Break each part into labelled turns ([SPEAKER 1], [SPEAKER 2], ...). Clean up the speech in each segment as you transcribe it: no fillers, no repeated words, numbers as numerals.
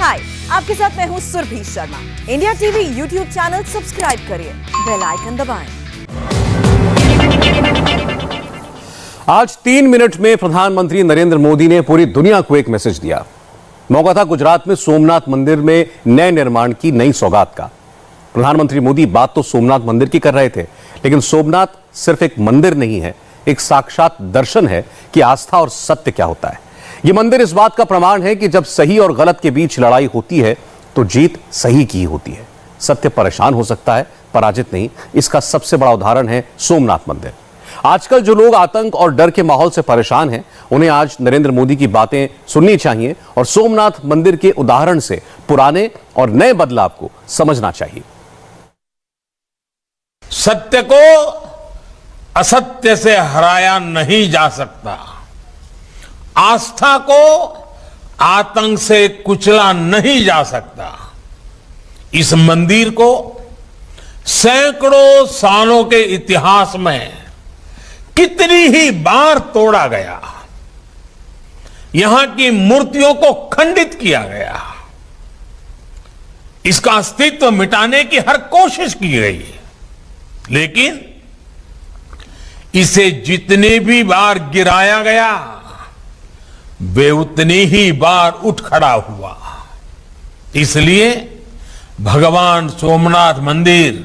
[SPEAKER 1] हाय, आपके साथ मैं हूँ Surabhi Sharma. India TV YouTube channel subscribe करिए, बेल आइकन दबाएं।
[SPEAKER 2] आज 3 मिनट में प्रधानमंत्री नरेंद्र मोदी ने पूरी दुनिया को एक मैसेज दिया। मौका था गुजरात में सोमनाथ मंदिर में नए निर्माण की नई सौगात का। प्रधानमंत्री मोदी बात तो सोमनाथ मंदिर की कर रहे थे, लेकिन सोमनाथ सिर्फ एक मंदिर नहीं है, एक साक्षात दर्शन है कि आस्था और सत्य क्या होता है। यह मंदिर इस बात का प्रमाण है कि जब सही और गलत के बीच लड़ाई होती है तो जीत सही की होती है। सत्य परेशान हो सकता है, पराजित नहीं। इसका सबसे बड़ा उदाहरण है सोमनाथ मंदिर। आजकल जो लोग आतंक और डर के माहौल से परेशान हैं, उन्हें आज नरेंद्र मोदी की बातें सुननी चाहिए और सोमनाथ मंदिर के उदाहरण से पुराने और नए बदलाव को समझना चाहिए।
[SPEAKER 3] सत्य को असत्य से हराया नहीं जा सकता, आस्था को आतंक से कुचला नहीं जा सकता। इस मंदिर को सैकड़ों सालों के इतिहास में कितनी ही बार तोड़ा गया, यहां की मूर्तियों को खंडित किया गया, इसका अस्तित्व मिटाने की हर कोशिश की गई, लेकिन इसे जितनी भी बार गिराया गया वे उतनी ही बार उठ खड़ा हुआ। इसलिए भगवान सोमनाथ मंदिर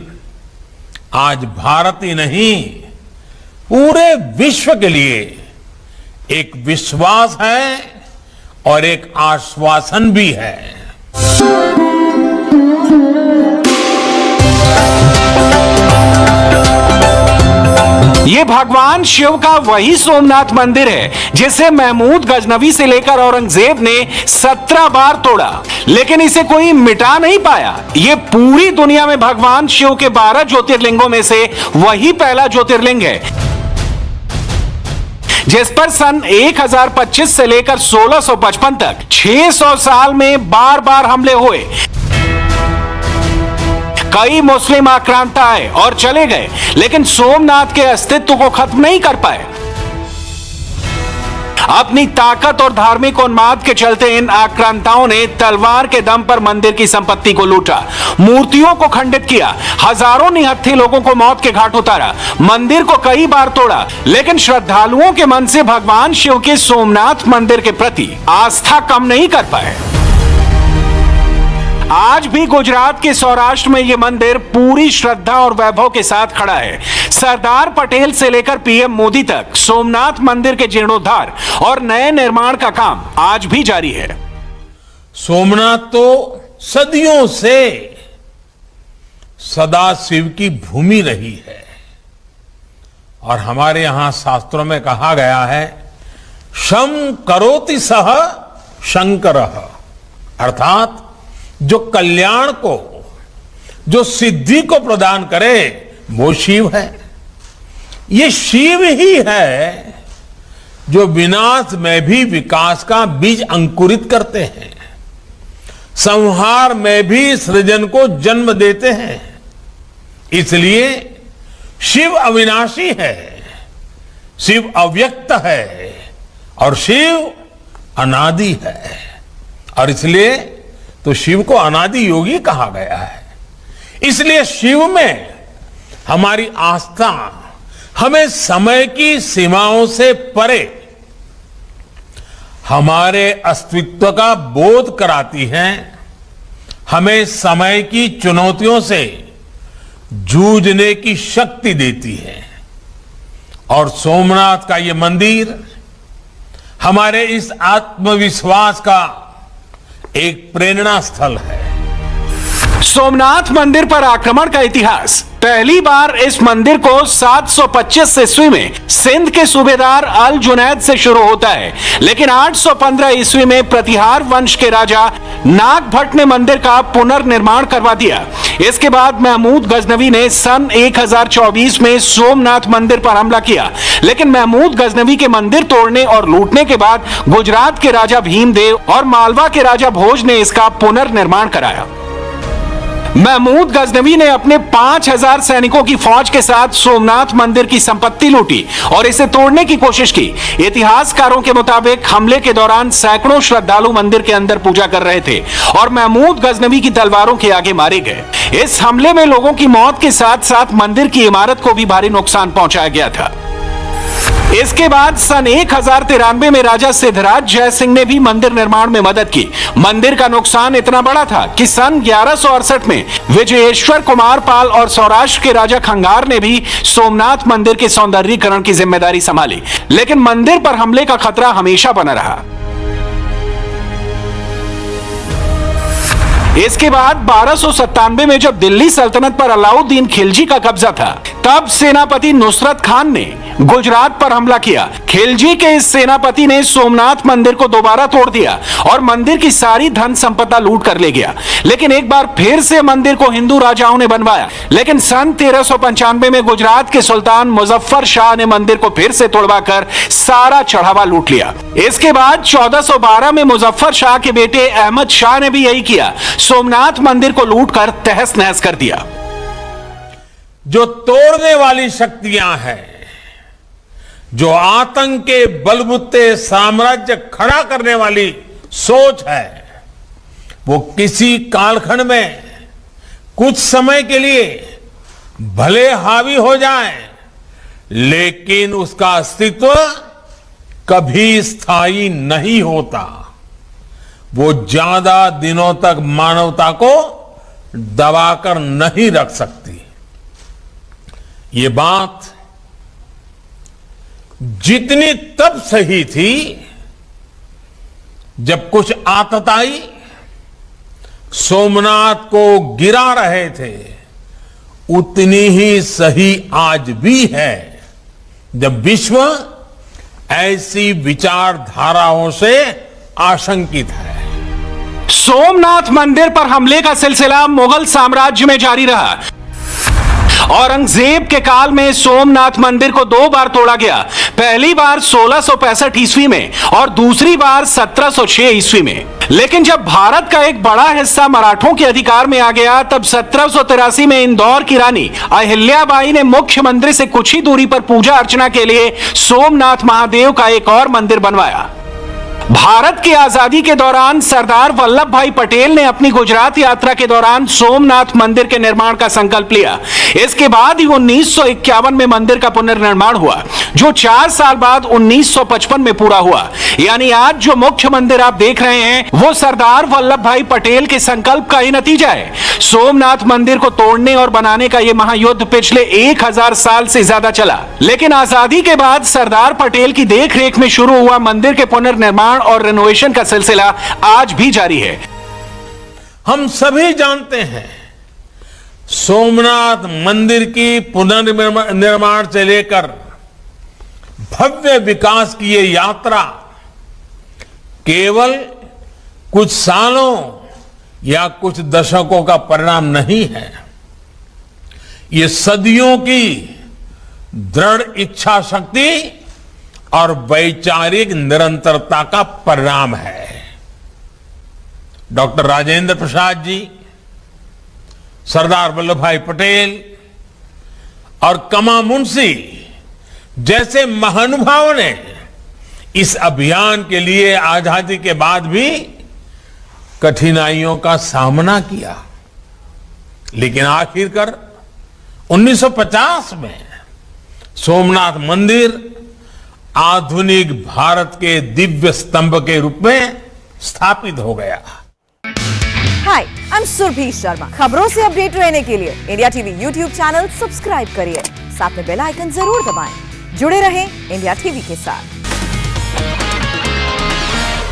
[SPEAKER 3] आज भारत ही नहीं, पूरे विश्व के लिए एक विश्वास है और एक आश्वासन भी है।
[SPEAKER 4] ये भगवान शिव का वही सोमनाथ मंदिर है जिसे महमूद गजनवी से लेकर औरंगजेब ने 17 बार तोड़ा, लेकिन इसे कोई मिटा नहीं पाया। ये पूरी दुनिया में भगवान शिव के 12 ज्योतिर्लिंगों में से वही पहला ज्योतिर्लिंग है, जिस पर सन 1025 से लेकर 1655 तक 600 साल में बार बार हमले हुए। कई मुस्लिम आक्रांता आए और चले गए, लेकिन सोमनाथ के अस्तित्व को खत्म नहीं कर पाए। अपनी ताकत और धार्मिक उन्माद के चलते इन आक्रांताओं ने तलवार के दम पर मंदिर की संपत्ति को लूटा, मूर्तियों को खंडित किया, हजारों निहत्थे लोगों को मौत के घाट उतारा, मंदिर को कई बार तोड़ा, लेकिन श्रद्धालुओं के मन से भगवान शिव के सोमनाथ मंदिर के प्रति आस्था कम नहीं कर पाए। आज भी गुजरात के सौराष्ट्र में यह मंदिर पूरी श्रद्धा और वैभव के साथ खड़ा है। सरदार पटेल से लेकर पीएम मोदी तक सोमनाथ मंदिर के जीर्णोद्धार और नए निर्माण का काम आज भी जारी है।
[SPEAKER 3] सोमनाथ तो सदियों से सदा शिव की भूमि रही है और हमारे यहां शास्त्रों में कहा गया है, शम करोति सह शंकरः, अर्थात जो कल्याण को, जो सिद्धि को प्रदान करे वो शिव है। ये शिव ही है जो विनाश में भी विकास का बीज अंकुरित करते हैं, संहार में भी सृजन को जन्म देते हैं। इसलिए शिव अविनाशी है, शिव अव्यक्त है और शिव अनादि है, और इसलिए तो शिव को अनादि योगी कहा गया है। इसलिए शिव में हमारी आस्था हमें समय की सीमाओं से परे हमारे अस्तित्व का बोध कराती है, हमें समय की चुनौतियों से जूझने की शक्ति देती है। और सोमनाथ का यह मंदिर हमारे इस आत्मविश्वास का एक प्रेरणा स्थल है।
[SPEAKER 4] सोमनाथ मंदिर पर आक्रमण का इतिहास। पहली बार इस मंदिर को 725 ईस्वी में सिंध के सूबेदार अल जुनैद से शुरू होता है, लेकिन 815 ईस्वी में प्रतिहार वंश के राजा नाग भट्ट ने मंदिर का पुनर्निर्माण करवा दिया। इसके बाद महमूद गजनवी ने सन 1024 में सोमनाथ मंदिर पर हमला किया, लेकिन महमूद गजनवी के मंदिर तोड़ने और लूटने के बाद गुजरात के राजा भीमदेव और मालवा के राजा भोज ने इसका पुनर्निर्माण कराया। महमूद गजनवी ने अपने 5000 सैनिकों की फौज के साथ सोमनाथ मंदिर की संपत्ति लूटी और इसे तोड़ने की कोशिश की। इतिहासकारों के मुताबिक हमले के दौरान सैकड़ों श्रद्धालु मंदिर के अंदर पूजा कर रहे थे और महमूद गजनवी की तलवारों के आगे मारे गए। इस हमले में लोगों की मौत के साथ साथ मंदिर की इमारत को भी भारी नुकसान पहुंचाया गया था। इसके बाद सन 1093 में राजा सिद्धराज जय सिंह ने भी मंदिर निर्माण में मदद की। मंदिर का नुकसान इतना बड़ा था कि सन 1168 में विजयेश्वर कुमार पाल और सौराष्ट्र के राजा खंगार ने भी सोमनाथ मंदिर के सौंदर्यीकरण की जिम्मेदारी संभाली, लेकिन मंदिर पर हमले का खतरा हमेशा बना रहा। इसके बाद 1297 में जब दिल्ली सल्तनत पर अलाउद्दीन खिलजी का कब्जा था, तब सेनापति नुसरत खान ने गुजरात पर हमला किया। खिलजी के इस सेनापति ने सोमनाथ मंदिर को दोबारा तोड़ दिया और मंदिर की सारी धन संपदा लूट कर ले गया। लेकिन एक बार फिर से मंदिर को हिंदू राजाओं ने बनवाया, लेकिन सन 1395 में गुजरात के सुल्तान मुजफ्फर शाह ने मंदिर को फिर से तोड़वाकर सारा चढ़ावा लूट लिया। इसके बाद 1412 में मुजफ्फर शाह के बेटे अहमद शाह ने भी यही किया, सोमनाथ मंदिर को लूटकर तहस नहस कर दिया।
[SPEAKER 3] जो तोड़ने वाली शक्तियां हैं, जो आतंक के बलबुत्ते साम्राज्य खड़ा करने वाली सोच है, वो किसी कालखंड में कुछ समय के लिए भले हावी हो जाए, लेकिन उसका अस्तित्व कभी स्थायी नहीं होता। वो ज्यादा दिनों तक मानवता को दबाकर नहीं रख सकती। ये बात जितनी तब सही थी जब कुछ आतताई सोमनाथ को गिरा रहे थे, उतनी ही सही आज भी है जब विश्व ऐसी विचारधाराओं से आशंकित है।
[SPEAKER 4] सोमनाथ मंदिर पर हमले का सिलसिला मुगल साम्राज्य में जारी रहा। औरंगजेब के काल में सोमनाथ मंदिर को 2 बार तोड़ा गया। पहली बार 1665 ईस्वी में और दूसरी बार 1706 ईस्वी में। लेकिन जब भारत का एक बड़ा हिस्सा मराठों के अधिकार में आ गया, तब 1783 में इंदौर की रानी अहिल्याबाई ने मुख्य मंदिर से कुछ ही दूरी पर पूजा अर्चना के लिए सोमनाथ महादेव का एक और मंदिर बनवाया। भारत की आजादी के दौरान सरदार वल्लभ भाई पटेल ने अपनी गुजरात यात्रा के दौरान सोमनाथ मंदिर के निर्माण का संकल्प लिया। इसके बाद ही 1951 में मंदिर का पुनर्निर्माण हुआ, जो 4 साल बाद 1955 में पूरा हुआ। यानी आज जो मुख्य मंदिर आप देख रहे हैं, वो सरदार वल्लभ भाई पटेल के संकल्प का ही नतीजा है। सोमनाथ मंदिर को तोड़ने और बनाने का यह महायुद्ध पिछले 1000 साल से ज्यादा चला, लेकिन आजादी के बाद सरदार पटेल की देखरेख में शुरू हुआ मंदिर के पुनर्निर्माण और रेनोवेशन का सिलसिला आज भी जारी है।
[SPEAKER 3] हम सभी जानते हैं, सोमनाथ मंदिर की पुनर्निर्माण से लेकर भव्य विकास की ये यात्रा केवल कुछ सालों या कुछ दशकों का परिणाम नहीं है। ये सदियों की दृढ़ इच्छा शक्ति और वैचारिक निरंतरता का परिणाम है। डॉक्टर राजेंद्र प्रसाद जी, सरदार वल्लभ भाई पटेल और कमा मुंशी जैसे महानुभावों ने इस अभियान के लिए आजादी के बाद भी कठिनाइयों का सामना किया, लेकिन आखिरकार 1950 में सोमनाथ मंदिर आधुनिक भारत के दिव्य स्तंभ के रूप में स्थापित हो गया।
[SPEAKER 1] हाय, आई एम सुरभि शर्मा। खबरों से अपडेट रहने के लिए India TV YouTube channel subscribe करिए, साथ में बेल आइकन जरूर दबाएं। जुड़े रहें इंडिया टीवी के साथ।